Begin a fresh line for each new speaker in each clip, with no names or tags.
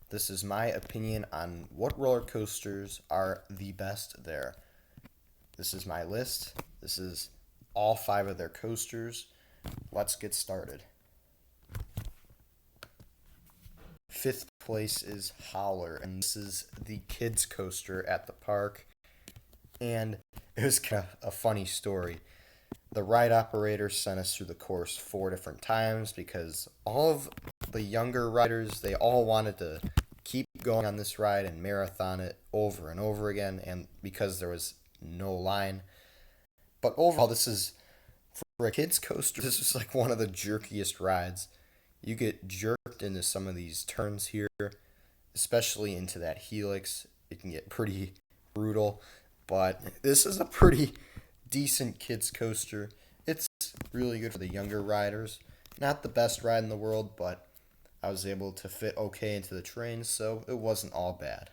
This is my opinion on what roller coasters are the best there. This is my list. This is all five of their coasters. Let's get started. Fifth place is Holler, and this is the kids coaster at the park. And it was kind of a funny story. The ride operator sent us through the course four different times because all of the younger riders, they all wanted to keep going on this ride and marathon it over and over again, and because there was no line. But overall, this is, for a kids coaster, this is like one of the jerkiest rides. You get jerked into some of these turns here, especially into that helix. It can get pretty brutal, but this is a pretty decent kids coaster. It's really good for the younger riders. Not the best ride in the world, but I was able to fit okay into the terrain, so it wasn't all bad.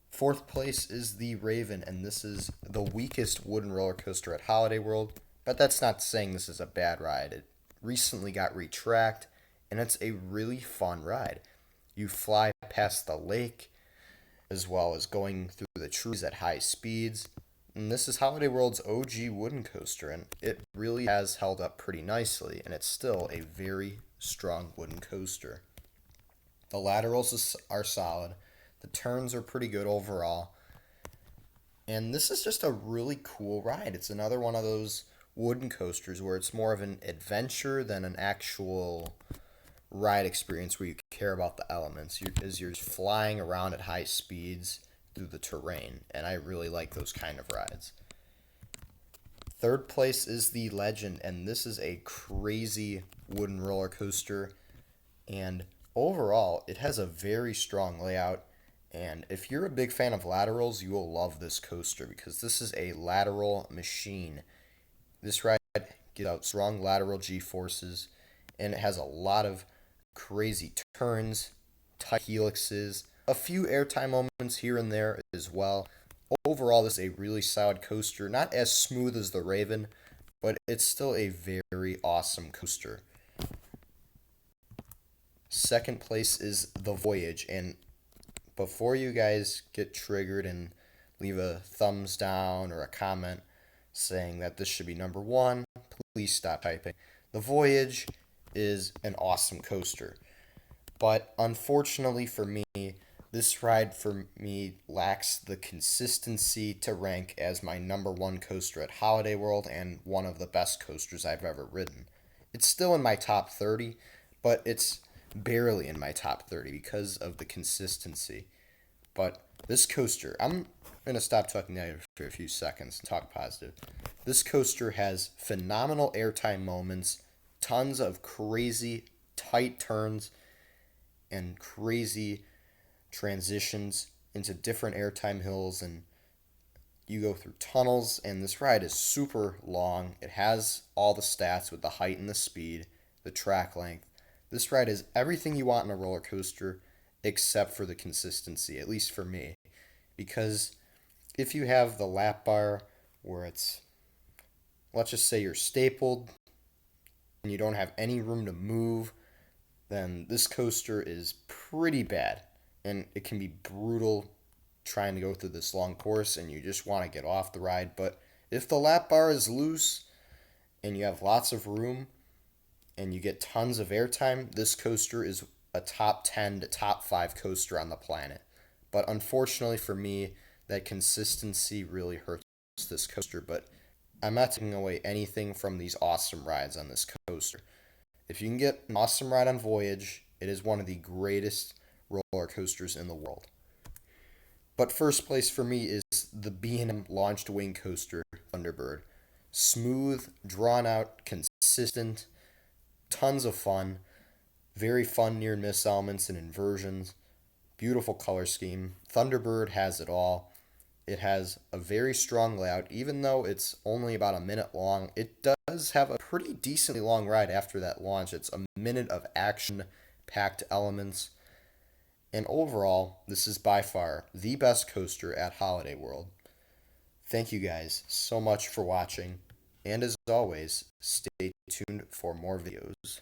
Fourth place is the Raven, and this is the weakest wooden roller coaster at Holiday World, but that's not saying this is a bad ride. It recently got retracked, and it's a really fun ride. You fly past the lake, as well as going through the trees at high speeds. And this is Holiday World's OG wooden coaster, and it really has held up pretty nicely, and it's still a very strong wooden coaster. The laterals are solid, the turns are pretty good overall, and this is just a really cool ride. It's another one of those wooden coasters where it's more of an adventure than an actual ride experience where you care about the elements. You're flying around at high speeds through the terrain, and I really like those kind of rides. Third place is the Legend, and this is a crazy wooden roller coaster, and overall it has a very strong layout, and if you're a big fan of laterals, you will love this coaster because this is a lateral machine. This ride gives out strong lateral G-forces, and it has a lot of crazy turns, tight helixes, a few airtime moments here and there as well. Overall, this is a really solid coaster. Not as smooth as the Raven, but it's still a very awesome coaster. Second place is the Voyage, and before you guys get triggered and leave a thumbs down or a comment saying that this should be number one, please stop typing. The Voyage is an awesome coaster, but unfortunately for me, this ride for me lacks the consistency to rank as my number one coaster at Holiday World and one of the best coasters I've ever ridden. It's still in my top 30, but it's barely in my top 30 because of the consistency. But this coaster, I'm going to stop talking negative for a few seconds and talk positive. This coaster has phenomenal airtime moments, tons of crazy tight turns, and crazy transitions into different airtime hills, and you go through tunnels, and this ride is super long. It has all the stats with the height and the speed, the track length. This ride is everything you want in a roller coaster except for the consistency, at least for me. Because if you have the lap bar where it's, let's just say you're stapled and you don't have any room to move, then this coaster is pretty bad. And it can be brutal trying to go through this long course and you just want to get off the ride. But if the lap bar is loose and you have lots of room and you get tons of airtime, this coaster is a top 10 to top 5 coaster on the planet. But unfortunately for me, that consistency really hurts this coaster. But I'm not taking away anything from these awesome rides on this coaster. If you can get an awesome ride on Voyage, it is one of the greatest roller coasters in the world. But first place for me is the B&M launched wing coaster, Thunderbird. Smooth, drawn out, consistent, tons of fun, very fun near miss elements and inversions, beautiful color scheme. Thunderbird has it all. It has a very strong layout. Even though it's only about a minute long, it does have a pretty decently long ride after that launch. It's a minute of action-packed elements. And overall, this is by far the best coaster at Holiday World. Thank you guys so much for watching. And as always, stay tuned for more videos.